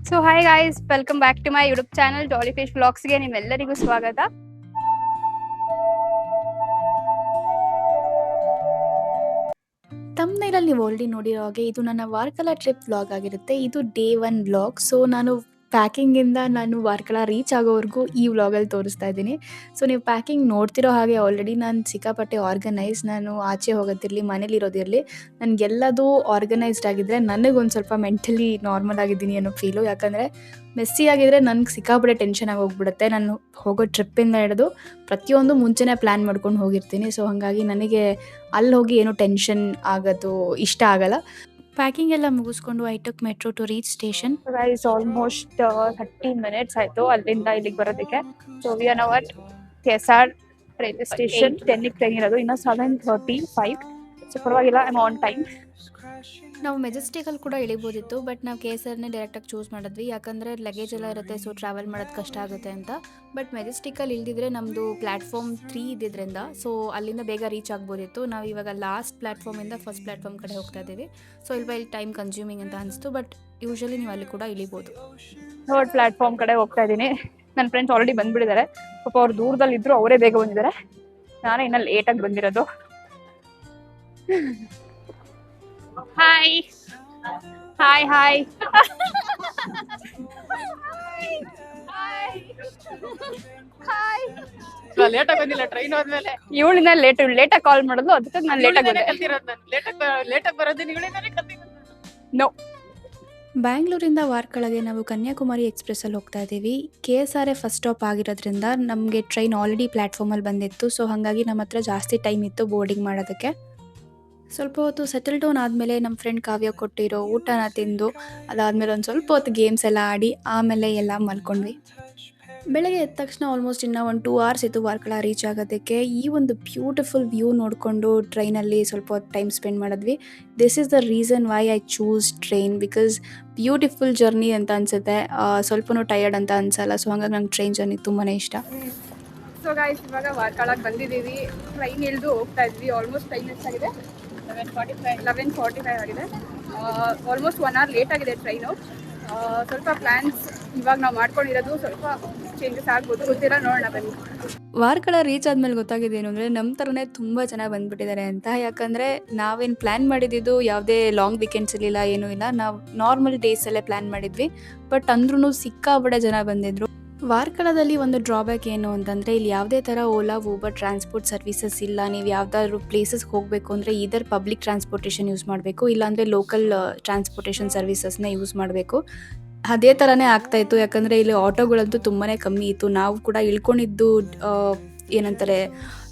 So hi guys, welcome back to my YouTube channel Dolly Fish ವ್ಲಾಗ್ಸ್ಗೆ ನಿಮ್ಮೆಲ್ಲರಿಗೂ ಸ್ವಾಗತ. ತಮ್ನೈಲಲ್ಲಿ ನೀವು ಆಲ್ರೆಡಿ ನೋಡಿರೋ ಹಾಗೆ ಇದು ನನ್ನ ವಾರ್ಕಲ ಟ್ರಿಪ್ ವ್ಲಾಗ್ ಆಗಿರುತ್ತೆ. ಇದು ಡೇ 1 ವ್ಲಾಗ್. ಸೊ ನಾನು ಪ್ಯಾಕಿಂಗಿಂದ ನಾನು ವಾರ್ಕಲ ರೀಚ್ ಆಗೋವರೆಗೂ ಈ ವ್ಲಾಗಲ್ಲಿ ತೋರಿಸ್ತಾ ಇದ್ದೀನಿ. ಸೊ ನೀವು ಪ್ಯಾಕಿಂಗ್ ನೋಡ್ತಿರೋ ಹಾಗೆ ಆಲ್ರೆಡಿ ನಾನು ಸಿಕ್ಕಾಪಟ್ಟೆ ಆರ್ಗನೈಸ್. ನಾನು ಆಚೆ ಹೋಗೋದಿರಲಿ ಮನೇಲಿರೋದಿರಲಿ ನನಗೆಲ್ಲದೂ ಆರ್ಗನೈಸ್ಡ್ ಆಗಿದ್ದರೆ ನನಗೊಂದು ಸ್ವಲ್ಪ ಮೆಂಟಲಿ ನಾರ್ಮಲ್ ಆಗಿದ್ದೀನಿ ಅನ್ನೋ ಫೀಲು. ಯಾಕಂದರೆ ಮೆಸ್ಸಿ ಆಗಿದ್ರೆ ನನಗೆ ಸಿಕ್ಕಾಪಟ್ಟೆ ಟೆನ್ಷನ್ ಆಗಿ ಹೋಗ್ಬಿಡುತ್ತೆ. ನಾನು ಹೋಗೋ ಟ್ರಿಪ್ಪಿಂದ ಹಿಡಿದು ಪ್ರತಿಯೊಂದು ಮುಂಚೆನೇ ಪ್ಲ್ಯಾನ್ ಮಾಡ್ಕೊಂಡು ಹೋಗಿರ್ತೀನಿ. ಸೊ ಹಾಗಾಗಿ ನನಗೆ ಅಲ್ಲಿ ಹೋಗಿ ಏನೂ ಟೆನ್ಷನ್ ಆಗೋದು ಇಷ್ಟ ಆಗಲ್ಲ. ಪ್ಯಾಕಿಂಗ್ ಎಲ್ಲ ಮುಗಿಸ್ಕೊಂಡು I took metro to reach station. Guys almost 30 minutes ಆಯಿತು ಅಲ್ಲಿಂದ ಇಲ್ಲಿಗೆ ಬರೋದಕ್ಕೆ. So we are now at KSR railway station. 10ಕ್ಕೆ ಟ್ರೈನ್ ಇರೋದು, ಇನ್ನು 7:35. ಸೊ ಪರವಾಗಿಲ್ಲ, ಐ ಆಮ್ ಆನ್ ಟೈಮ್. ನಾವು ಮೆಜೆಸ್ಟಿಕಲ್ಲಿ ಕೂಡ ಇಳಿಬೋದಿತ್ತು, ಬಟ್ ನಾವು KSRನೇ ಡೈರೆಕ್ಟಾಗಿ ಚೂಸ್ ಮಾಡಿದ್ವಿ. ಯಾಕಂದರೆ ಲಗೇಜ್ ಎಲ್ಲ ಇರುತ್ತೆ, ಸೊ ಟ್ರಾವೆಲ್ ಮಾಡೋದು ಕಷ್ಟ ಆಗುತ್ತೆ ಅಂತ. ಬಟ್ ಮೆಜೆಸ್ಟಿಕಲ್ಲಿ ಇಳಿದಿದ್ರೆ ನಮ್ಮದು ಪ್ಲ್ಯಾಟ್ಫಾರ್ಮ್ 3 ಇದ್ದಿದ್ದರಿಂದ ಸೊ ಅಲ್ಲಿಂದ ಬೇಗ ರೀಚ್ ಆಗ್ಬೋದಿತ್ತು. ನಾವು ಇವಾಗ ಲಾಸ್ಟ್ ಪ್ಲ್ಯಾಟ್ಫಾರ್ಮಿಂದ ಫಸ್ಟ್ ಪ್ಲ್ಯಾಟ್ಫಾರ್ಮ್ ಕಡೆ ಹೋಗ್ತಾ ಇದ್ದೀವಿ. ಸೊ ಇಲ್ಲಿ ಟೈಮ್ ಕನ್ಸ್ಯೂಮಿಂಗ್ ಅಂತ ಅನಿಸ್ತು, ಬಟ್ ಯೂಶ್ವಲಿ ನೀವು ಅಲ್ಲಿ ಕೂಡ ಇಳಿಬೋದು. ಥರ್ಡ್ ಪ್ಲಾಟ್ಫಾರ್ಮ್ ಕಡೆ ಹೋಗ್ತಾ ಇದ್ದೀನಿ. ನನ್ನ ಫ್ರೆಂಡ್ಸ್ ಆಲ್ರೆಡಿ ಬಂದ್ಬಿಟ್ಟಿದ್ದಾರೆ. ಪಾಪ ಅವ್ರು ದೂರದಲ್ಲಿ ಇದ್ರು, ಅವರೇ ಬೇಗ ಬಂದಿದ್ದಾರೆ. ನಾನೇ ಇನ್ನ ಲೇಟಾಗಿ ಬಂದಿರೋದು. ಹಾಯ್ ಹಾಯ್ ಹಾಯ್ ಲೇಟಾಗಿ ಬಂದಿಲ್ಲ ಟ್ರೈನ್ ಹೋದ್ಮೇಲೆ. ಇವಳಿನ ಲೇಟಾಗಿ ಕಾಲ್ ಮಾಡೋದು, ಅದಕ್ಕೆ ನಾನು ಲೇಟಾಗಿ ಬರೋದಿನ ಇವಳಿಂದಾನೇ ಕಲ್ತಿರೋದು. ನೋ. ಬ್ಯಾಂಗ್ಳೂರಿಂದ ವಾರ್ಕಳಗೆ ನಾವು ಕನ್ಯಾಕುಮಾರಿ ಎಕ್ಸ್ಪ್ರೆಸ್ಸಲ್ಲಿ ಹೋಗ್ತಾ ಇದ್ದೀವಿ. KSR ಫಸ್ಟ್ ಸ್ಟಾಪ್ ಆಗಿರೋದ್ರಿಂದ ನಮಗೆ ಟ್ರೈನ್ ಆಲ್ರೆಡಿ ಪ್ಲ್ಯಾಟ್ಫಾರ್ಮಲ್ಲಿ ಬಂದಿತ್ತು. ಸೊ ಹಾಗಾಗಿ ನಮ್ಮ ಹತ್ರ ಜಾಸ್ತಿ ಟೈಮ್ ಇತ್ತು ಬೋರ್ಡಿಂಗ್ ಮಾಡೋದಕ್ಕೆ. ಸ್ವಲ್ಪ ಹೊತ್ತು ಸೆಟಲ್ ಡೌನ್ ಆದಮೇಲೆ ನಮ್ಮ ಫ್ರೆಂಡ್ ಕಾವ್ಯ ಕೊಟ್ಟಿರೋ ಊಟನ ತಿಂದು ಅದಾದಮೇಲೆ ಒಂದು ಸ್ವಲ್ಪ ಹೊತ್ತು ಗೇಮ್ಸ್ ಎಲ್ಲ ಆಡಿ ಆಮೇಲೆ ಎಲ್ಲ ಮಲ್ಕೊಂಡ್ವಿ. ಬೆಳಗ್ಗೆ ಎದ್ದ ತಕ್ಷಣ ಆಲ್ಮೋಸ್ಟ್ ಇನ್ನೂ ಒಂದು 2 hours ಇತ್ತು ವಾರ್ಕಳ ರೀಚ್ ಆಗೋದಕ್ಕೆ. ಈ ಒಂದು ಬ್ಯೂಟಿಫುಲ್ ವ್ಯೂ ನೋಡಿಕೊಂಡು ಟ್ರೈನಲ್ಲಿ ಸ್ವಲ್ಪ ಹೊತ್ತು ಟೈಮ್ ಸ್ಪೆಂಡ್ ಮಾಡಿದ್ವಿ. This is the reason why I choose train, because beautiful journey ಅಂತ ಅನಿಸುತ್ತೆ. ಸ್ವಲ್ಪನೂ ಟಯರ್ಡ್ ಅಂತ ಅನಿಸಲ್ಲ. ಸೊ ಹಾಗಾಗಿ ನಂಗೆ ಟ್ರೈನ್ ಜರ್ನಿ ತುಂಬಾ ಇಷ್ಟ. ಸೊ ಗೈಸ್, ಇವಾಗ ವಾರ್ಕಳಕ್ಕೆ ಬಂದಿದ್ದೀವಿ. ಟ್ರೈನ್ ಇಳಿದು ಹೋಗ್ತಾ ಇದ್ವಿ. ಆಲ್ಮೋಸ್ಟ್ ಟೈಮ್ ಎಷ್ಟಾಗಿದೆ? 11:45 ಆಗಿದೆ. ಆಲ್ಮೋಸ್ಟ್ 1 hour ಲೇಟ್ ಆಗಿದೆ ಟ್ರೈನು. ಸ್ವಲ್ಪ ಪ್ಲ್ಯಾನ್ಸ್ ಇವಾಗ ನಾವು ಮಾಡ್ಕೊಂಡಿರೋದು ಸ್ವಲ್ಪ ಚೇಂಜಸ್ ಆಗ್ಬೋದು, ಗೊತ್ತಿಲ್ಲ, ನೋಡೋಣ ಬನ್ನಿ. ವಾರ್ಕಳ ರೀಚ್ ಆದಮೇಲೆ ಗೊತ್ತಾಗಿದ್ದೇನು ಅಂದರೆ ನಮ್ಮ ಥರನೇ ತುಂಬ ಜನ ಬಂದುಬಿಟ್ಟಿದ್ದಾರೆ ಅಂತ. ಯಾಕಂದರೆ ನಾವೇನು ಪ್ಲ್ಯಾನ್ ಮಾಡಿದ್ದು ಯಾವುದೇ ಲಾಂಗ್ ವೀಕೆಂಡ್ಸ್ ಇರಲಿಲ್ಲ, ಏನೂ ಇಲ್ಲ. ನಾವು ನಾರ್ಮಲ್ ಡೇಸಲ್ಲೇ ಪ್ಲ್ಯಾನ್ ಮಾಡಿದ್ವಿ. ಬಟ್ ಅಂದ್ರೂ ಸಿಕ್ಕಾಪಟ್ಟೆ ಜನ ಬಂದಿದ್ದರು. ವಾರ್ಕಳದಲ್ಲಿ ಒಂದು ಡ್ರಾಬ್ಯಾಕ್ ಏನು ಅಂತಂದರೆ ಇಲ್ಲಿ ಯಾವುದೇ ಥರ ಓಲಾ ಊಬರ್ ಟ್ರಾನ್ಸ್ಪೋರ್ಟ್ ಸರ್ವಿಸಸ್ ಇಲ್ಲ. ನೀವು ಯಾವುದಾದ್ರೂ ಪ್ಲೇಸಸ್ಗೆ ಹೋಗಬೇಕು ಅಂದರೆ ಇದರ್ ಪಬ್ಲಿಕ್ ಟ್ರಾನ್ಸ್ಪೋರ್ಟೇಷನ್ ಯೂಸ್ ಮಾಡಬೇಕು, ಇಲ್ಲಾಂದರೆ ಲೋಕಲ್ ಟ್ರಾನ್ಸ್ಪೋರ್ಟೇಷನ್ ಸರ್ವಿಸಸ್ನ ಯೂಸ್ ಮಾಡಬೇಕು. ಅದೇ ಥರನೇ ಆಗ್ತಾಯಿತ್ತು. ಯಾಕಂದರೆ ಇಲ್ಲಿ ಆಟೋಗಳಂತೂ ತುಂಬಾ ಕಮ್ಮಿ ಇತ್ತು. ನಾವು ಕೂಡ ಇಳ್ಕೊಂಡಿದ್ದು ಏನಂತಾರೆ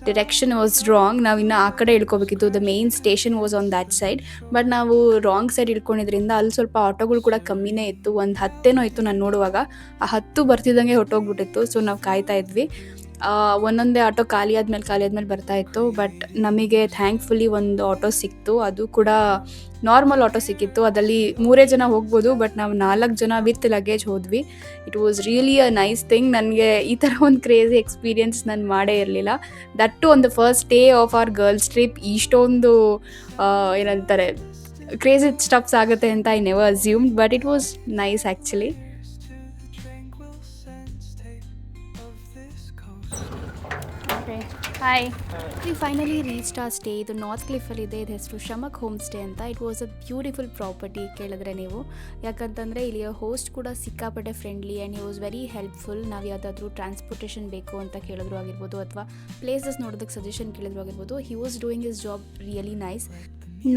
ಡಿರೆಕ್ಷನ್ ವಾಸ್ ರಾಂಗ್. ನಾವು ಇನ್ನು ಆ ಕಡೆ ಇಳ್ಕೊಬೇಕಿತ್ತು. The main station was on that side. But ನಾವು ರಾಂಗ್ ಸೈಡ್ ಇಳ್ಕೊಂಡಿದ್ರಿಂದ ಅಲ್ಲಿ ಸ್ವಲ್ಪ ಆಟೋಗಳು ಕೂಡ ಕಮ್ಮಿನೇ ಇತ್ತು. ಒಂದು 10 ಇತ್ತು ನಾನು ನೋಡುವಾಗ. ಆ 10 ಬರ್ತಿದ್ದಂಗೆ ಹೊಟ್ಟೋಗ್ಬಿಟ್ಟಿತ್ತು. ಸೊ ನಾವು ಕಾಯ್ತಾ ಇದ್ವಿ. ಒಂದೊಂದೇ ಆಟೋ ಖಾಲಿ ಆದ್ಮೇಲೆ ಬರ್ತಾ ಇತ್ತು. ಬಟ್ ನಮಗೆ ಥ್ಯಾಂಕ್ಫುಲಿ ಒಂದು ಆಟೋ ಸಿಕ್ತು. ಅದು ಕೂಡ ನಾರ್ಮಲ್ ಆಟೋ ಸಿಕ್ಕಿತ್ತು. ಅದರಲ್ಲಿ 3 ಜನ ಹೋಗ್ಬೋದು, ಬಟ್ ನಾವು 4 ಜನ ವಿತ್ ಲಗೇಜ್ ಹೋದ್ವಿ. It was really a nice thing. ನನಗೆ ಈ ಥರ ಒಂದು ಕ್ರೇಜಿ ಎಕ್ಸ್ಪೀರಿಯನ್ಸ್ ನಾನು ಮಾಡೇ ಇರಲಿಲ್ಲ. That too on the first day of our girls trip ಇಷ್ಟೊಂದು ಏನಂತಾರೆ ಕ್ರೇಜಿ ಸ್ಟಫ್ಸ್ ಆಗುತ್ತೆ ಅಂತ I never assumed, but it was nice actually. Hi. We finally reached a stay. ಇದು ನಾರ್ತ್ ಕ್ಲಿಫಲ್ಲಿದೆ. ಇದು ಹೆಸರು ಶಮಕ್ ಹೋಮ್ ಸ್ಟೇ ಅಂತ. It was a beautiful property ಕೇಳಿದ್ರೆ ನೀವು. ಯಾಕಂತಂದರೆ ಇಲ್ಲಿಯ ಹೋಸ್ಟ್ ಕೂಡ ಸಿಕ್ಕಾಪಟ್ಟೆ friendly and he was very helpful. ನಾವು ಯಾವುದಾದ್ರೂ ಟ್ರಾನ್ಸ್ಪೋರ್ಟೇಷನ್ ಬೇಕು ಅಂತ ಕೇಳಿದ್ರು ಆಗಿರ್ಬೋದು, ಅಥವಾ ಪ್ಲೇಸಸ್ ನೋಡೋದಕ್ಕೆ ಸಜೆಷನ್ ಕೇಳಿದ್ರು ಆಗಿರ್ಬೋದು, he was doing his job really nice.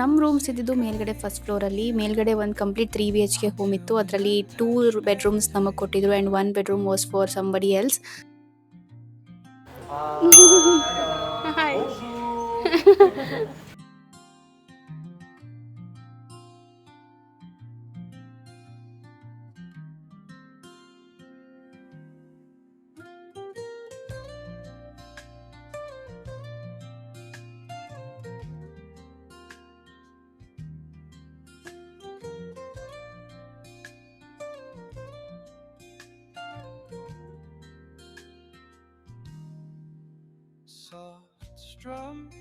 ನಮ್ಮ ರೂಮ್ಸ್ ಇದ್ದಿದ್ದು ಮೇಲ್ಗಡೆ ಫಸ್ಟ್ ಫ್ಲೋರಲ್ಲಿ. ಮೇಲ್ಗಡೆ ಒಂದು ಕಂಪ್ಲೀಟ್ 3 BHK ಹೋಮ್ ಇತ್ತು. ಅದರಲ್ಲಿ 2 bedrooms ನಮಗೆ ಕೊಟ್ಟಿದ್ರು and 1 bedroom was for somebody else. Hi. Soft strums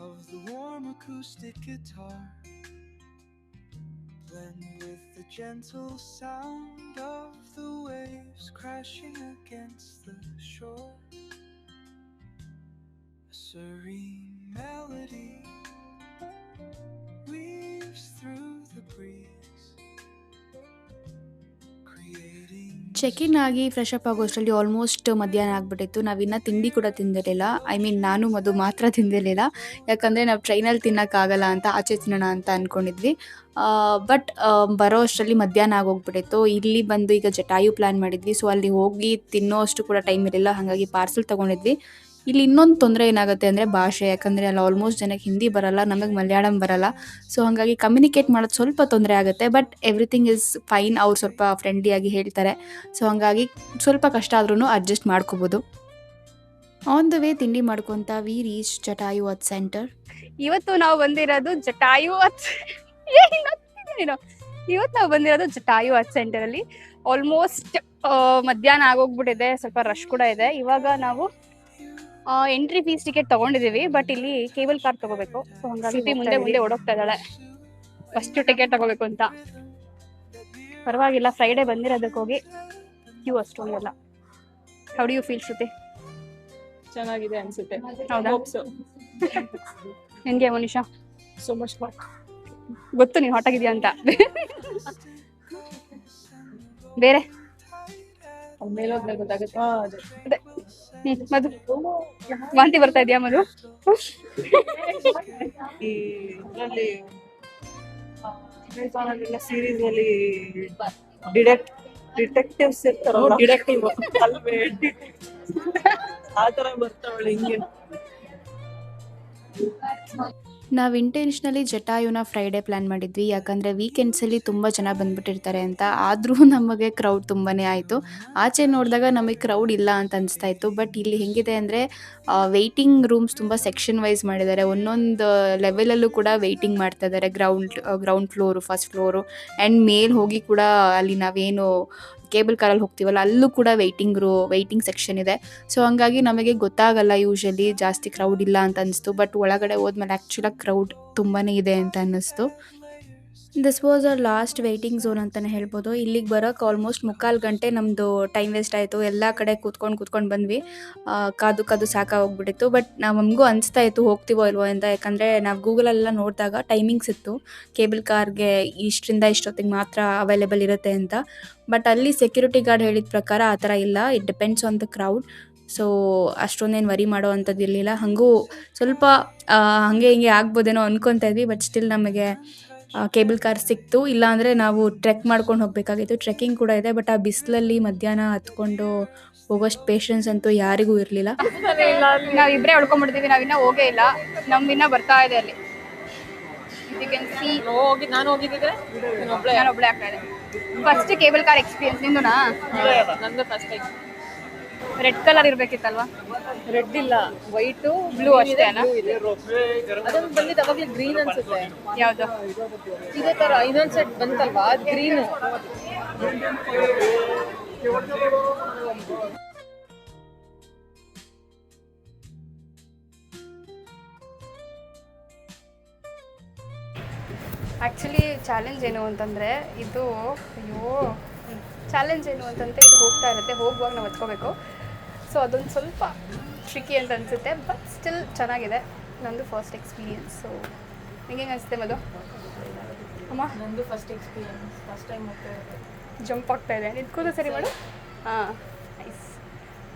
of the warm acoustic guitar blend with the gentle sound of the waves crashing against the shore. A serene melody weaves through the breeze, creating check in ಆಗಿ fresh up ಆಗೋಷ್ಟರಲ್ಲಿ almost ಮಧ್ಯಾಹ್ನ ಆಗಿಬಿಟ್ಟಿತ್ತು. ನಾವಿನ್ನೂ ತಿಂಡಿ ಕೂಡ ತಿಂದಿರಲಿಲ್ಲ. I mean ನಾನು ಮಧು ಮಾತ್ರ ತಿಂದಿರಲಿಲ್ಲ. ಯಾಕಂದರೆ ನಾವು ಟ್ರೈನಲ್ಲಿ ತಿನ್ನೋಕ್ಕಾಗಲ್ಲ ಅಂತ ಆಚೆ ತಿನ್ನೋಣ ಅಂತ ಅಂದ್ಕೊಂಡಿದ್ವಿ. ಬಟ್ ಬರೋ ಅಷ್ಟರಲ್ಲಿ ಮಧ್ಯಾಹ್ನ ಆಗೋಗ್ಬಿಟ್ಟಿತ್ತು. ಇಲ್ಲಿ ಬಂದು ಈಗ ಜಟಾಯು ಪ್ಲ್ಯಾನ್ ಮಾಡಿದ್ವಿ. ಸೊ ಅಲ್ಲಿ ಹೋಗಿ ತಿನ್ನೋ ಅಷ್ಟು ಕೂಡ ಟೈಮ್ ಇರಲಿಲ್ಲ. ಹಾಗಾಗಿ ಪಾರ್ಸಲ್ ತೊಗೊಂಡಿದ್ವಿ. ಇಲ್ಲಿ ಇನ್ನೊಂದು ತೊಂದರೆ ಏನಾಗುತ್ತೆ ಅಂದರೆ ಭಾಷೆ. ಯಾಕಂದರೆ ಅಲ್ಲಿ ಆಲ್ಮೋಸ್ಟ್ ಜನಕ್ಕೆ ಹಿಂದಿ ಬರಲ್ಲ, ನಮಗೆ ಮಲಯಾಳಂ ಬರಲ್ಲ. ಸೊ ಹಾಗಾಗಿ ಕಮ್ಯುನಿಕೇಟ್ ಮಾಡೋದು ಸ್ವಲ್ಪ ತೊಂದರೆ ಆಗುತ್ತೆ. But everything is fine. ಅವ್ರು ಸ್ವಲ್ಪ ಫ್ರೆಂಡ್ಲಿಯಾಗಿ ಹೇಳ್ತಾರೆ. ಸೊ ಹಾಗಾಗಿ ಸ್ವಲ್ಪ ಕಷ್ಟ ಆದ್ರೂ ಅಡ್ಜಸ್ಟ್ ಮಾಡ್ಕೋಬೋದು. ಆನ್ ದ ವೇ ತಿಂಡಿ ಮಾಡ್ಕೊತ V reach Jatayu at centre. ಇವತ್ತು ನಾವು ಬಂದಿರೋದು ಜಟಾಯು ಇವತ್ತು ನಾವು ಬಂದಿರೋದು ಜಟಾಯು ಅಟ್ ಸೆಂಟರ್ ಅಲ್ಲಿ. ಆಲ್ಮೋಸ್ಟ್ ಮಧ್ಯಾಹ್ನ ಆಗೋಗ್ಬಿಟ್ಟಿದೆ, ಸ್ವಲ್ಪ ರಶ್ ಕೂಡ ಇದೆ. ಇವಾಗ ನಾವು ಎಂಟ್ರಿ ಫೀಸ್ ಟಿಕೆಟ್ ತಗೊಂಡಿದೀವಿ, ಬಟ್ ಇಲ್ಲಿ ಕೇಬಲ್ ಕಾರ್ ತಗೋಬೇಕು. ಸೊ ಹಂಗಾಗಿ ಮುಂದೆ ಓಡೋಗ್ತಾ ಇದ್ದಾಳೆ ಫಸ್ಟ್ ಟಿಕೆಟ್ ತಗೋಬೇಕು ಅಂತ. ಪರವಾಗಿಲ್ಲ, ಫ್ರೈಡೆ ಬಂದಿರೋದಕ್ಕೆ ಹೋಗಿ ಕ್ಯೂ ಅಷ್ಟೊಂದಲ್ಲ. How do you feel Shruti? ಚೆನ್ನಾಗಿದೆ ಅನ್ಸುತ್ತೆ. ಹೌದಾ? Hope so. ನಿನ್ಗೆ ಮನೀಷಾ? So much fun. ಗೊತ್ತು ನೀನ್ ಹಾಟ್ ಆಗಿದ್ಯಾ ಅಂತ. ಬೇರೆ ಮೇಲೋದ್ಮೇಲೆ ಗೊತ್ತಾಗುತ್ತೆ. ಅದೇ ಮಧು, ವಾಂತಿ ಬರ್ತಾ ಇದೆಯಾ ಮಧು? ಈ ಇದರಲ್ಲಿ ಅಮೆಝಾನ್ ಅಲ್ಲೆಲ್ಲ ಸೀರೀಸ್ ಅಲ್ಲಿ ಡಿಟೆಕ್ಟಿವ್ಸ್ ಇರ್ತಾರಲ್ಲ, ಡಿಟೆಕ್ಟಿವ್ ಅಲ್ವೇ ಆ ತರ ಬರ್ತಾವಳೆ ಹಿಂಗೆ. ನಾವು ಇಂಟೆನ್ಷನಲಿ ಜಟಾಯುನ ಫ್ರೈಡೇ ಪ್ಲ್ಯಾನ್ ಮಾಡಿದ್ವಿ. ಯಾಕಂದರೆ ವೀಕೆಂಡ್ಸಲ್ಲಿ ತುಂಬ ಜನ ಬಂದುಬಿಟ್ಟಿರ್ತಾರೆ ಅಂತ. ಆದರೂ ನಮಗೆ ಕ್ರೌಡ್ ತುಂಬಾ ಆಯಿತು. ಆಚೆ ನೋಡಿದಾಗ ನಮಗೆ ಕ್ರೌಡ್ ಇಲ್ಲ ಅಂತ ಅನಿಸ್ತಾ ಇತ್ತು. ಬಟ್ ಇಲ್ಲಿ ಹೆಂಗಿದೆ ಅಂದರೆ ವೆಯ್ಟಿಂಗ್ ರೂಮ್ಸ್ ತುಂಬ ಸೆಕ್ಷನ್ ವೈಸ್ ಮಾಡಿದ್ದಾರೆ. ಒಂದೊಂದು ಲೆವೆಲಲ್ಲೂ ಕೂಡ ವೆಯ್ಟಿಂಗ್ ಮಾಡ್ತಾ ಇದ್ದಾರೆ. Ground floor, first floor and ಮೇಲ್ ಹೋಗಿ ಕೂಡ ಅಲ್ಲಿ ನಾವೇನು ಕೇಬಲ್ ಕಾರಲ್ಲಿ ಹೋಗ್ತೀವಲ್ಲ ಅಲ್ಲೂ ಕೂಡ ವೆಯ್ಟಿಂಗ್ ಸೆಕ್ಷನ್ ಇದೆ. ಸೊ ಹಂಗಾಗಿ ನಮಗೆ ಗೊತ್ತಾಗಲ್ಲ ಯೂಶಲಿ ಜಾಸ್ತಿ ಕ್ರೌಡ್ ಇಲ್ಲ ಅಂತ ಅನಿಸ್ತು. ಬಟ್ ಒಳಗಡೆ ಹೋದ್ಮೇಲೆ ಆ್ಯಕ್ಚುಲಾಗಿ ಕ್ರೌಡ್ ತುಂಬಾ ಇದೆ ಅಂತ ಅನ್ನಿಸ್ತು. This was our last waiting zone ಅಂತಲೇ ಹೇಳ್ಬೋದು. ಇಲ್ಲಿಗೆ ಬರೋಕ್ಕೆ ಆಲ್ಮೋಸ್ಟ್ 3/4 ಗಂಟೆ ನಮ್ಮದು ಟೈಮ್ ವೇಸ್ಟ್ ಆಯಿತು. ಎಲ್ಲ ಕಡೆ ಕೂತ್ಕೊಂಡು ಬಂದ್ವಿ. ಕಾದು ಸಾಕಾಗೋಗ್ಬಿಟ್ಟಿತ್ತು. ಬಟ್ ನಮಗೂ ಅನಿಸ್ತಾ ಇತ್ತು ಹೋಗ್ತೀವೋ ಇಲ್ವೋ ಅಂತ. ಯಾಕಂದರೆ ನಾವು ಗೂಗಲಲ್ಲೆಲ್ಲ ನೋಡಿದಾಗ ಟೈಮಿಂಗ್ಸ್ ಇತ್ತು, ಕೇಬಲ್ ಕಾರ್ಗೆ ಇಷ್ಟರಿಂದ ಇಷ್ಟೊತ್ತಿಗೆ ಮಾತ್ರ ಅವೈಲೇಬಲ್ ಇರುತ್ತೆ ಅಂತ. ಬಟ್ ಅಲ್ಲಿ ಸೆಕ್ಯೂರಿಟಿ ಗಾರ್ಡ್ ಹೇಳಿದ ಪ್ರಕಾರ ಆ ಥರ ಇಲ್ಲ. It depends on the crowd. So ಅಷ್ಟೊಂದೇನು ವರಿ ಮಾಡೋ ಅಂಥದ್ದು ಇರಲಿಲ್ಲ. ಹಾಗೂ ಸ್ವಲ್ಪ ಹಾಗೆ ಹಿಂಗೆ ಆಗ್ಬೋದೇನೋ ಅಂದ್ಕೊತಾ ಇದ್ವಿ. ಬಟ್ ಸ್ಟಿಲ್ ನಮಗೆ ಕೇಬಲ್ ಕಾರ್ ಸಿಕ್ತು. ಇಲ್ಲಾಂದರೆ ನಾವು ಟ್ರೆಕ್ ಮಾಡ್ಕೊಂಡು ಹೋಗಬೇಕಾಗಿತ್ತು. ಟ್ರೆಕ್ಕಿಂಗ್ ಕೂಡ ಇದೆ. ಬಟ್ ಆ ಬಿಸಿಲಲ್ಲಿ ಮಧ್ಯಾಹ್ನ ಹತ್ಕೊಂಡು ಹೋಗೋಷ್ಟು ಪೇಷನ್ಸ್ ಅಂತೂ ಯಾರಿಗೂ ಇರಲಿಲ್ಲ. ನಾವಿಬ್ಬರೇ ಹೊಡ್ಕೊಂಡ್ಬಿಡ್ತೀವಿ, ನಾವಿನ್ನ ಹೋಗೇ ಇಲ್ಲ. ನಮ್ಮಿನ್ನ ಬರ್ತಾ ಇದೆ ಅಲ್ಲಿ. ನಾನು ಹೋಗಿದ್ದಿದ್ರೆ ನಾನು ಒಬ್ಳೆ ಆಗ್ತಾ ಇದೆ. ಫಸ್ಟ್ ಕೇಬಲ್ ಕಾರ್ ಎಕ್ಸ್ಪೀರಿಯನ್ಸ್ ನಿಂದುನಾ? ನಂದು ಫಸ್ಟ್ ಟೈಮ್. ರೆಡ್ ಕಲರ್ ಇರ್ಬೇಕಿತ್ತಲ್ವಾ? ರೆಡ್ ಇಲ್ಲ, ವೈಟ್ ಬ್ಲೂ ಅಷ್ಟೇನಾ? ಅದೊಂದು ಬಂದಿದ್ದು ಅವಾಗಲೇ ಗ್ರೀನ್ ಅನ್ಸುತ್ತೆ. ಯಾವ್ದು? ಇದೇ ತರ ಇನ್ನೊಂದ್ ಸೆಟ್ ಬಂತಲ್ವಾ, ಅದು ಗ್ರೀನ್. ಆ್ಯಕ್ಚುಲಿ ಚಾಲೆಂಜ್ ಏನು ಅಂತಂದರೆ ಇದು ಹೋಗ್ತಾ ಇರುತ್ತೆ. ಹೋಗುವಾಗ ನಾವು ಹತ್ಕೋಬೇಕು. ಸೊ ಅದೊಂದು ಸ್ವಲ್ಪ ಟ್ರಿಕಿ ಅಂತ ಅನಿಸುತ್ತೆ. ಬಟ್ ಸ್ಟಿಲ್ ಚೆನ್ನಾಗಿದೆ. ನಂದು ಫಸ್ಟ್ ಎಕ್ಸ್ಪೀರಿಯನ್ಸ್. ಸೊ ನಿಂಗೆ ಹೆಂಗೆ ಅನಿಸುತ್ತೆ ಮಧು? ಅಮ್ಮ, ನಂದು ಫಸ್ಟ್ ಎಕ್ಸ್ಪೀರಿಯನ್ಸ್, ಫಸ್ಟ್ ಟೈಮ್ ಹೋಗ್ತಾ ಇರೋದು. ಜಂಪ್ ಆಗ್ತಾ ಇದೆ. ನಿಂತ್ಕೋದು ಸರಿ ಮಾಡು. ಹಾಂ, ನೈಸ್.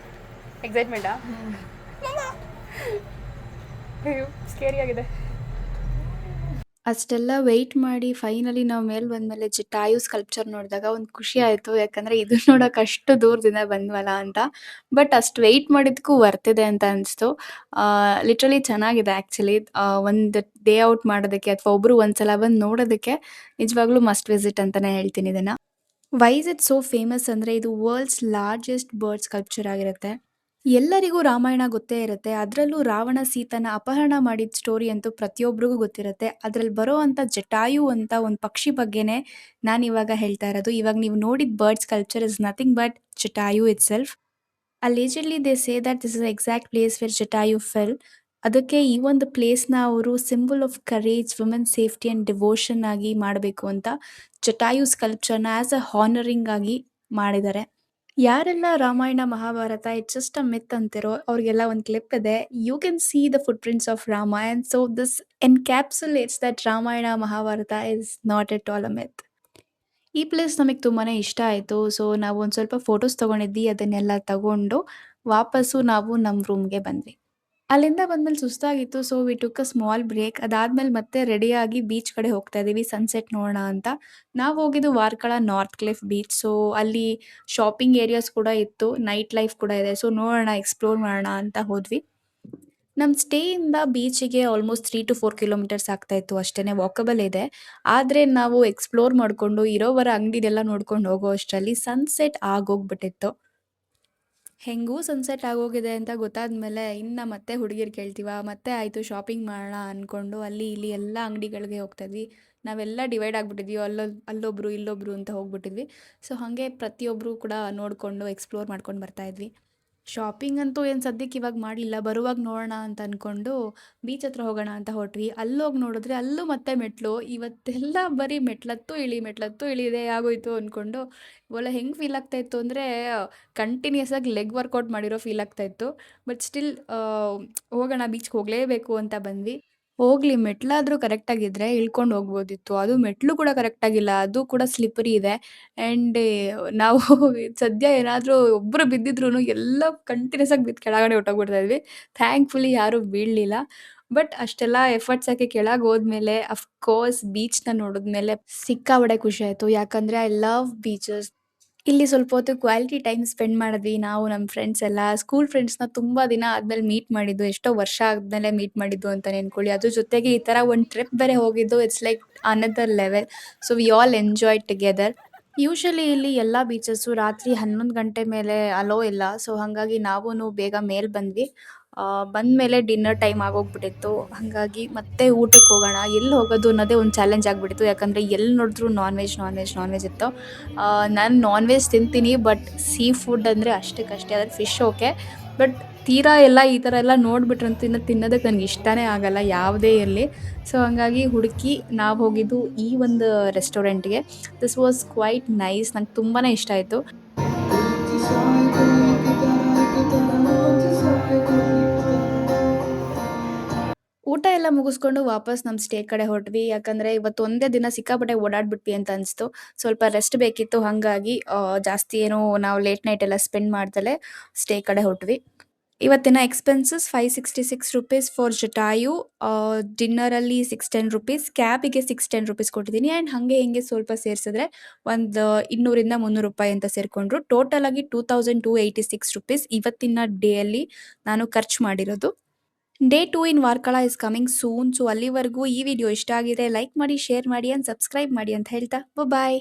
ಎಕ್ಸೈಟ್ಮೆಂಟಾ? ಅಯ್ಯೋ, ಸ್ಕೇರಿ ಆಗಿದೆ. ಅಷ್ಟೆಲ್ಲ ವೆಯ್ಟ್ ಮಾಡಿ ಫೈನಲಿ ನಾವು ಮೇಲೆ ಬಂದಮೇಲೆ ಜಟಾಯು ಸ್ಕಲ್ಪ್ಚರ್ ನೋಡಿದಾಗ ಒಂದು ಖುಷಿ ಆಯಿತು. ಯಾಕಂದರೆ ಇದು ನೋಡೋಕೆ ಅಷ್ಟು ದೂರದಿಂದ ಬಂದ್ವಲ್ಲ ಅಂತ. ಬಟ್ ಅಷ್ಟು ವೆಯ್ಟ್ ಮಾಡಿದ್ದಕ್ಕೂ ವರ್ತಿದೆ ಅಂತ ಅನಿಸ್ತು. ಲಿಟ್ರಲಿ ಚೆನ್ನಾಗಿದೆ ಆ್ಯಕ್ಚುಲಿ. ಒಂದು ಡೇ ಔಟ್ ಮಾಡೋದಕ್ಕೆ ಅಥವಾ ಒಬ್ಬರು ಒಂದ್ಸಲ ಬಂದು ನೋಡೋದಕ್ಕೆ ನಿಜವಾಗ್ಲೂ ಮಸ್ಟ್ ವಿಸಿಟ್ ಅಂತಲೇ ಹೇಳ್ತೀನಿ ಇದನ್ನು. ವೈಸ್ ಇಟ್ ಸೋ ಫೇಮಸ್ ಅಂದರೆ ಇದು ವರ್ಲ್ಡ್ಸ್ ಲಾರ್ಜೆಸ್ಟ್ ಬರ್ಡ್ ಸ್ಕಲ್ಪ್ಚರ್ ಆಗಿರುತ್ತೆ. ಎಲ್ಲರಿಗೂ ರಾಮಾಯಣ ಗೊತ್ತೇ ಇರುತ್ತೆ. ಅದರಲ್ಲೂ ರಾವಣ ಸೀತನ ಅಪಹರಣ ಮಾಡಿದ ಸ್ಟೋರಿ ಅಂತೂ ಪ್ರತಿಯೊಬ್ಬರಿಗೂ ಗೊತ್ತಿರುತ್ತೆ. ಅದರಲ್ಲಿ ಬರೋ ಅಂಥ ಜಟಾಯು ಅಂತ ಒಂದು ಪಕ್ಷಿ ಬಗ್ಗೆನೇ ನಾನು ಇವಾಗ ಹೇಳ್ತಾ ಇರೋದು. ಇವಾಗ ನೀವು ನೋಡಿದ bird sculpture is nothing but Jatayu it self. Allegedly, they say that this is the exact place where Jatayu fell. ಅದಕ್ಕೆ ಈ ಒಂದು ಪ್ಲೇಸ್‌ನ ಅವರು symbol of courage, women safety and devotion ಆಗಿ ಮಾಡಬೇಕು ಅಂತ ಜಟಾಯು ಸ್ಕಲ್ಪ್ಚರ್‌ನ ಆಸ್ ಅ ಹಾನರಿಂಗ್ ಆಗಿ ಮಾಡಿದ್ದಾರೆ. ಯಾರೆಲ್ಲ Ramayana, Mahabharata it's just a myth ಅಂತಿರೋ ಅವ್ರಿಗೆಲ್ಲ ಒಂದು ಕ್ಲಿಪ್ ಇದೆ. You can see the footprints of Rama and so this encapsulates that Ramayana, Mahabharata is not at all a myth. ಈ ಪ್ಲೇಸ್ ನಮಗೆ ತುಂಬಾನೇ ಇಷ್ಟ ಆಯಿತು. ಸೊ ನಾವು ಒಂದು ಸ್ವಲ್ಪ ಫೋಟೋಸ್ ತಗೊಂಡಿದ್ವಿ. ಅದನ್ನೆಲ್ಲ ತಗೊಂಡು ವಾಪಸ್ಸು ನಾವು ನಮ್ಮ ರೂಮ್‌ಗೆ ಬಂದ್ವಿ. ಅಲ್ಲಿಂದ ಬಂದ್ಮೇಲೆ ಸುಸ್ತಾಗಿತ್ತು. So we took a small break. ಅದಾದ್ಮೇಲೆ ಮತ್ತೆ ರೆಡಿಯಾಗಿ ಬೀಚ್ ಕಡೆ ಹೋಗ್ತಾ ಇದೀವಿ ಸನ್ಸೆಟ್ ನೋಡೋಣ ಅಂತ. ನಾವು ಹೋಗಿದ್ದು ವಾರ್ಕಳ ನಾರ್ತ್ ಕ್ಲಿಫ್ ಬೀಚ್. ಸೊ ಅಲ್ಲಿ ಶಾಪಿಂಗ್ ಏರಿಯಾಸ್ ಕೂಡ ಇತ್ತು. ನೈಟ್ ಲೈಫ್ ಕೂಡ ಇದೆ. ಸೊ ನೋಡೋಣ, ಎಕ್ಸ್‌ಪ್ಲೋರ್ ಮಾಡೋಣ ಅಂತ ಹೋದ್ವಿ. ನಮ್ಮ ಸ್ಟೇಯಿಂದ ಬೀಚಿಗೆ ಆಲ್ಮೋಸ್ಟ್ 3-4 ಕಿಲೋಮೀಟರ್ಸ್ ಆಗ್ತಾ ಇತ್ತು ಅಷ್ಟೇನೆ, ವಾಕಬಲ್ ಇದೆ. ಆದರೆ ನಾವು ಎಕ್ಸ್‌ಪ್ಲೋರ್ ಮಾಡ್ಕೊಂಡು ಇರೋವರ ಅಂಗಡಿನೆಲ್ಲ ನೋಡ್ಕೊಂಡು ಹೋಗೋ ಅಷ್ಟರಲ್ಲಿ ಸನ್ಸೆಟ್ ಆಗೋಗ್ಬಿಟ್ಟಿತ್ತು. ಹೆಂಗೂ ಸನ್ಸೆಟ್ ಆಗೋಗಿದೆ ಅಂತ ಗೊತ್ತಾದ್ಮೇಲೆ ಇನ್ನು ಮತ್ತೆ ಹುಡುಗಿರು ಕೇಳ್ತೀವ, ಮತ್ತೆ ಆಯಿತು ಶಾಪಿಂಗ್ ಮಾಡೋಣ ಅಂದ್ಕೊಂಡು ಅಲ್ಲಿ ಇಲ್ಲಿ ಎಲ್ಲ ಅಂಗಡಿಗಳಿಗೆ ಹೋಗ್ತಾ ಇದ್ವಿ. ನಾವೆಲ್ಲ ಡಿವೈಡ್ ಆಗಿಬಿಟ್ಟಿದ್ವಿ. ಅಲ್ಲೊಬ್ರು ಇಲ್ಲೊಬ್ರು ಅಂತ ಹೋಗ್ಬಿಟ್ಟಿದ್ವಿ. ಸೊ ಹಾಗೆ ಪ್ರತಿಯೊಬ್ಬರು ಕೂಡ ನೋಡಿಕೊಂಡು ಎಕ್ಸ್ಪ್ಲೋರ್ ಮಾಡ್ಕೊಂಡು ಬರ್ತಾ ಇದ್ವಿ. ಶಾಪಿಂಗ್ ಅಂತೂ ಏನು ಸದ್ಯಕ್ಕೆ ಇವಾಗ ಮಾಡಲಿಲ್ಲ, ಬರುವಾಗ ನೋಡೋಣ ಅಂತ ಅಂದ್ಕೊಂಡು ಬೀಚ್ ಹತ್ರ ಹೋಗೋಣ ಅಂತ ಹೊರಟ್ವಿ. ಅಲ್ಲೋಗಿ ನೋಡಿದ್ರೆ ಅಲ್ಲೂ ಮತ್ತೆ ಮೆಟ್ಲು. ಇವತ್ತೆಲ್ಲ ಬರೀ ಮೆಟ್ಲತ್ತು ಇಳಿ ಇದೇ ಆಗೋಯ್ತು ಅಂದ್ಕೊಂಡು ಒಳ್ಳೆ ಹೆಂಗೆ ಫೀಲ್ ಆಗ್ತಾ ಇತ್ತು ಅಂದರೆ ಕಂಟಿನ್ಯೂಸ್ ಆಗಿ ಲೆಗ್ ವರ್ಕೌಟ್ ಮಾಡಿರೋ ಫೀಲ್ ಆಗ್ತಾ ಇತ್ತು. ಬಟ್ ಸ್ಟಿಲ್ ಹೋಗೋಣ ಬೀಚ್ಗೆ ಹೋಗಲೇಬೇಕು ಅಂತ ಬಂದ್ವಿ. ಹೋಗ್ಲಿ ಮೆಟ್ಲಾದರೂ ಕರೆಕ್ಟಾಗಿದ್ದರೆ ಇಳ್ಕೊಂಡು ಹೋಗ್ಬೋದಿತ್ತು. ಅದು ಮೆಟ್ಲು ಕೂಡ ಕರೆಕ್ಟಾಗಿಲ್ಲ, ಅದು ಕೂಡ ಸ್ಲಿಪ್ಪರಿ ಇದೆ. ಆ್ಯಂಡ್ ನಾವು ಸದ್ಯ ಏನಾದರೂ ಒಬ್ಬರು ಬಿದ್ದಿದ್ರೂ ಎಲ್ಲ ಕಂಟಿನ್ಯೂಸ್ ಆಗಿ ಬಿದ್ದು ಕೆಳಗಡೆ ಹೊರ್ಟೋಗ್ಬಿಡ್ತಾ ಇದ್ವಿ. ಥ್ಯಾಂಕ್ಫುಲಿ ಯಾರೂ ಬೀಳಲಿಲ್ಲ. ಬಟ್ ಅಷ್ಟೆಲ್ಲ ಎಫರ್ಟ್ಸ್ ಹಾಕಿ ಕೆಳಗೆ ಹೋದ್ಮೇಲೆ ಅಫ್ಕೋರ್ಸ್ ಬೀಚ್‌ನ ನೋಡಿದ್ಮೇಲೆ ಸಿಕ್ಕಾಪಟ್ಟೆ ಖುಷಿ ಆಯಿತು. ಯಾಕಂದರೆ ಐ ಲವ್ ಬೀಚಸ್. ಇಲ್ಲಿ ಸ್ವಲ್ಪ ಹೊತ್ತು ಕ್ವಾಲಿಟಿ ಟೈಮ್ ಸ್ಪೆಂಡ್ ಮಾಡಿದ್ವಿ ನಾವು ನಮ್ಮ ಫ್ರೆಂಡ್ಸ್ ಎಲ್ಲ. ಸ್ಕೂಲ್ ಫ್ರೆಂಡ್ಸ್‌ನ ತುಂಬ ದಿನ ಆದ್ಮೇಲೆ ಮೀಟ್ ಮಾಡಿದ್ದು, ಎಷ್ಟೋ ವರ್ಷ ಆದ್ಮೇಲೆ ಮೀಟ್ ಮಾಡಿದ್ದು ಅಂತಲೇ ಅನ್ಕೊಳ್ಳಿ. ಅದ್ರ ಜೊತೆಗೆ ಈ ಥರ ಒಂದು ಟ್ರಿಪ್ ಬೇರೆ ಹೋಗಿದ್ದು, it's like another level. So we all enjoyed together. Usually ಇಲ್ಲಿ ಎಲ್ಲ ಬೀಚಸ್ಸು ರಾತ್ರಿ 11 ಗಂಟೆ ಮೇಲೆ ಅಲೋ ಇಲ್ಲ. ಸೊ ಹಾಗಾಗಿ ನಾವೂ ಬೇಗ ಮೇಲೆ ಬಂದ್ವಿ. ಬಂದಮೇಲೆ ಡಿನ್ನರ್ ಟೈಮ್ ಆಗೋಗ್ಬಿಟ್ಟಿತ್ತು. ಹಾಗಾಗಿ ಮತ್ತೆ ಊಟಕ್ಕೆ ಹೋಗೋಣ, ಎಲ್ಲಿ ಹೋಗೋದು ಅನ್ನೋದೇ ಒಂದು ಚಾಲೆಂಜ್ ಆಗಿಬಿಟ್ಟಿತ್ತು. ಯಾಕಂದರೆ ಎಲ್ಲಿ ನೋಡಿದ್ರೂ ನಾನ್ ವೆಜ್ ಇತ್ತು. ನಾನು ನಾನ್ ವೆಜ್ ತಿಂತೀನಿ, ಬಟ್ ಸೀ ಫುಡ್ ಅಂದರೆ ಅಷ್ಟಕ್ಕಷ್ಟೇ. ಅದ್ರ ಫಿಶ್ ಓಕೆ, ಬಟ್ ತೀರಾ ಎಲ್ಲ ಈ ಥರ ಎಲ್ಲ ನೋಡಿಬಿಟ್ರಂತೂ ಇನ್ನು ತಿನ್ನೋದಕ್ಕೆ ನನಗೆ ಇಷ್ಟನೇ ಆಗಲ್ಲ ಯಾವುದೇ ಇರಲಿ. ಸೊ ಹಾಗಾಗಿ ಹುಡುಕಿ ನಾವು ಹೋಗಿದ್ದು ಈ ಒಂದು ರೆಸ್ಟೋರೆಂಟ್ಗೆ. This was quite nice. ನಂಗೆ ತುಂಬಾ ಇಷ್ಟ ಆಯಿತು. ಊಟ ಎಲ್ಲ ಮುಗಿಸ್ಕೊಂಡು ವಾಪಸ್ ನಮ್ಮ ಸ್ಟೇ ಕಡೆ ಹೊರಟ್ವಿ. ಯಾಕಂದರೆ ಇವತ್ತು ಒಂದೇ ದಿನ ಸಿಕ್ಕಾಪಟ್ಟೆ ಓಡಾಡ್ಬಿಟ್ವಿ ಅಂತ ಅನಿಸ್ತು. ಸ್ವಲ್ಪ ರೆಸ್ಟ್ ಬೇಕಿತ್ತು. ಹಾಗಾಗಿ ಜಾಸ್ತಿ ಏನು ನಾವು ಲೇಟ್ ನೈಟ್ ಎಲ್ಲ ಸ್ಪೆಂಡ್ ಮಾಡ್ದಲೇ ಸ್ಟೇ ಕಡೆ ಹೊರಟ್ವಿ. ಇವತ್ತಿನ ಎಕ್ಸ್ಪೆನ್ಸಸ್ ₹566 ಫಾರ್ ಜಟಾಯು. ಡಿನ್ನರಲ್ಲಿ ₹610, ಕ್ಯಾಬಿಗೆ ₹610 ಕೊಟ್ಟಿದ್ದೀನಿ. ಆ್ಯಂಡ್ ಹಾಗೆ ಹಿಂಗೆ ಸ್ವಲ್ಪ ಸೇರಿಸಿದ್ರೆ ಒಂದು ₹200-300 ಅಂತ ಸೇರಿಕೊಂಡ್ರು. ಟೋಟಲ್ ಆಗಿ ₹2286 ಇವತ್ತಿನ ಡೇಯಲ್ಲಿ ನಾನು ಖರ್ಚು ಮಾಡಿರೋದು. Day 2 in Varkala is coming soon. So ಅಲ್ಲಿವರೆಗೂ ಈ ವಿಡಿಯೋ ಇಷ್ಟ ಆಗಿದೆ ಲೈಕ್ ಮಾಡಿ, ಶೇರ್ ಮಾಡಿ ಆ್ಯಂಡ್ ಸಬ್ಸ್ಕ್ರೈಬ್ ಮಾಡಿ ಅಂತ ಹೇಳ್ತಾ ಬಾಯ್.